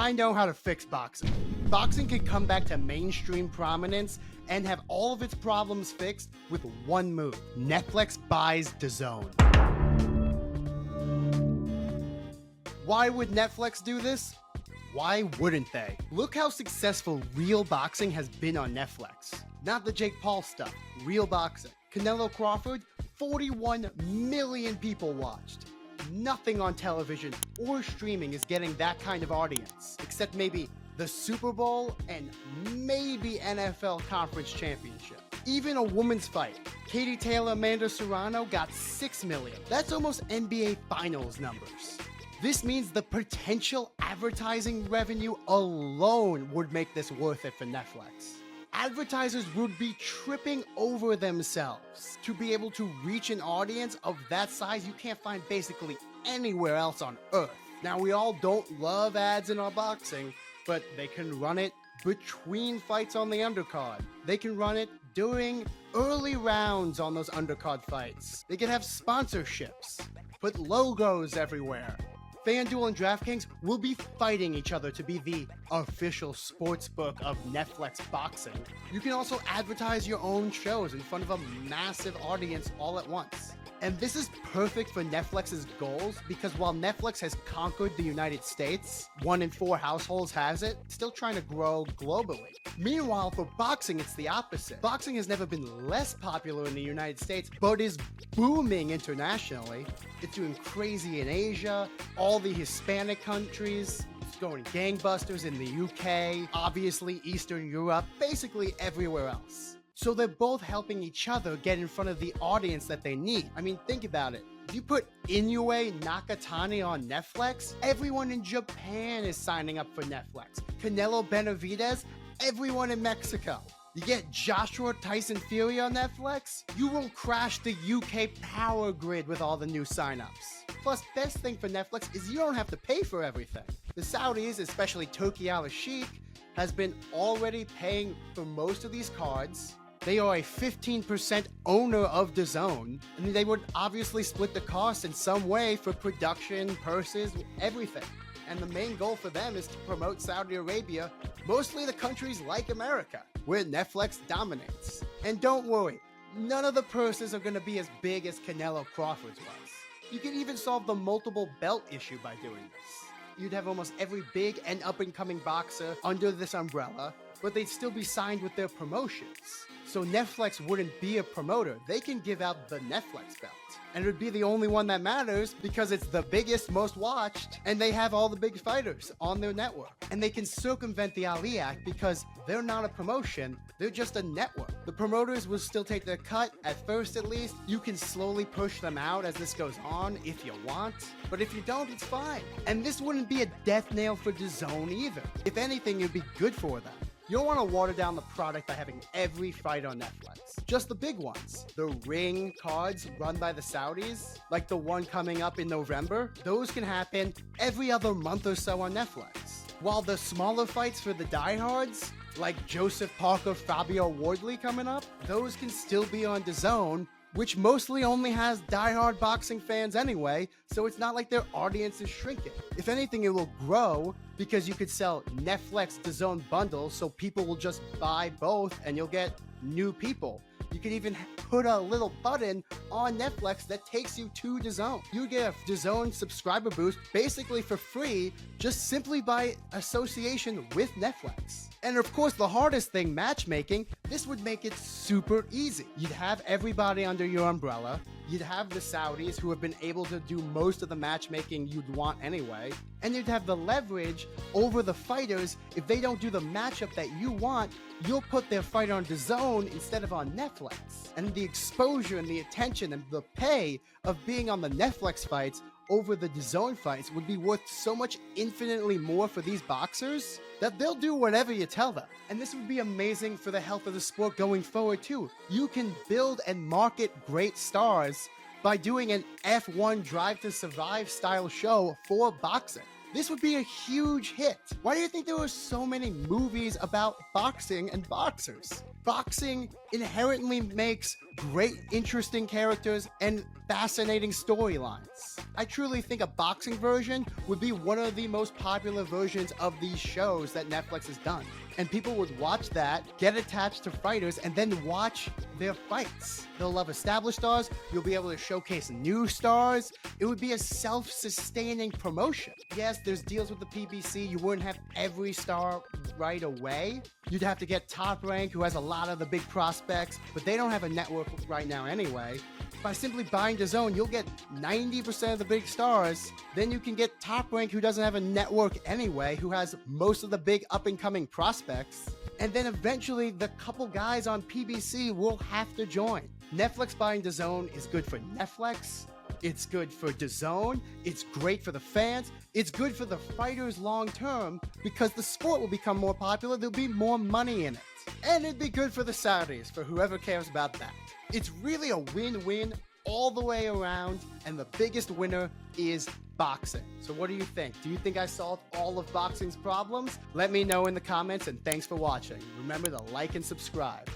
I know how to fix boxing. Boxing can come back to mainstream prominence and have all of its problems fixed with one move. Netflix buys DAZN. Why would Netflix do this? Why wouldn't they? Look how successful real boxing has been on Netflix. Not the Jake Paul stuff, real boxing. Canelo Crawford, 41 million people watched. Nothing on television or streaming is getting that kind of audience, except maybe the Super Bowl and maybe NFL Conference Championship. Even a women's fight, Katie Taylor, Amanda Serrano, got 6 million. That's almost NBA Finals numbers. This means the potential advertising revenue alone would make this worth it for Netflix. Advertisers would be tripping over themselves to be able to reach an audience of that size you can't find basically anywhere else on earth. Now, we all don't love ads in our boxing, but they can run it between fights on the undercard. They can run it during early rounds on those undercard fights. They can have sponsorships, put logos everywhere. FanDuel and DraftKings will be fighting each other to be the official sportsbook of Netflix boxing. You can also advertise your own shows in front of a massive audience all at once. And this is perfect for Netflix's goals because while Netflix has conquered the United States, 1 in 4 households has it, it's still trying to grow globally. Meanwhile, for boxing, it's the opposite. Boxing has never been less popular in the United States, but is booming internationally. It's doing crazy in Asia, all the Hispanic countries. It's going gangbusters in the UK, obviously Eastern Europe, basically everywhere else. So they're both helping each other get in front of the audience that they need. I mean, think about it. If you put Inoue Nakatani on Netflix, everyone in Japan is signing up for Netflix. Canelo Benavidez, everyone in Mexico. You get Joshua Tyson Fury on Netflix, you will crash the UK power grid with all the new signups. Plus, best thing for Netflix is you don't have to pay for everything. The Saudis, especially Turki Al-Sheikh, has been already paying for most of these cards. They are a 15% owner of DAZN, and they would obviously split the cost in some way for production, purses, everything. And the main goal for them is to promote Saudi Arabia, mostly the countries like America, where Netflix dominates. And don't worry, none of the purses are going to be as big as Canelo Crawford's was. You can even solve the multiple belt issue by doing this. You'd have almost every big and up-and-coming boxer under this umbrella, but they'd still be signed with their promotions. So Netflix wouldn't be a promoter. They can give out the Netflix belt. And it would be the only one that matters because it's the biggest, most watched, and they have all the big fighters on their network. And they can circumvent the Ali Act because they're not a promotion, they're just a network. The promoters will still take their cut, at first at least. You can slowly push them out as this goes on if you want, but if you don't, it's fine. And this wouldn't be a death nail for DAZN either. If anything, it'd be good for them. You don't want to water down the product by having every fight on Netflix. Just the big ones. The ring cards run by the Saudis, like the one coming up in November, those can happen every other month or so on Netflix. While the smaller fights for the diehards, like Joseph Parker, Fabio Wardley coming up, those can still be on DAZN, which mostly only has diehard boxing fans anyway, so it's not like their audience is shrinking. If anything, it will grow because you could sell Netflix DAZN bundles so people will just buy both and you'll get new people. You can even put a little button on Netflix that takes you to DAZN. You get a DAZN subscriber boost basically for free, just simply by association with Netflix. And of course, the hardest thing, matchmaking, this would make it super easy. You'd have everybody under your umbrella. You'd have the Saudis who have been able to do most of the matchmaking you'd want anyway. And you'd have the leverage over the fighters. If they don't do the matchup that you want, you'll put their fight on DAZN instead of on Netflix. And the exposure and the attention and the pay of being on the Netflix fights over the DAZN fights would be worth so much infinitely more for these boxers that they'll do whatever you tell them. And this would be amazing for the health of the sport going forward too. You can build and market great stars by doing an F1 Drive to Survive style show for boxing. This would be a huge hit. Why do you think there were so many movies about boxing and boxers? Boxing inherently makes great, interesting characters and fascinating storylines. I truly think a boxing version would be one of the most popular versions of these shows that Netflix has done. And people would watch that, get attached to fighters, and then watch their fights. They'll love established stars. You'll be able to showcase new stars. It would be a self-sustaining promotion. Yes, there's deals with the PBC. You wouldn't have every star right away. You'd have to get Top Rank, who has a lot of the big prospects, but they don't have a network right now anyway. By simply buying DAZN, you'll get 90% of the big stars. Then you can get Top Rank, who doesn't have a network anyway, who has most of the big up-and-coming prospects. And then eventually, the couple guys on PBC will have to join. Netflix buying DAZN is good for Netflix. It's good for DAZN. It's great for the fans. It's good for the fighters long term because the sport will become more popular. There'll be more money in it. And it'd be good for the Saudis, for whoever cares about that. It's really a win-win all the way around, and the biggest winner is boxing. So what do you think? Do you think I solved all of boxing's problems? Let me know in the comments, and thanks for watching. Remember to like and subscribe.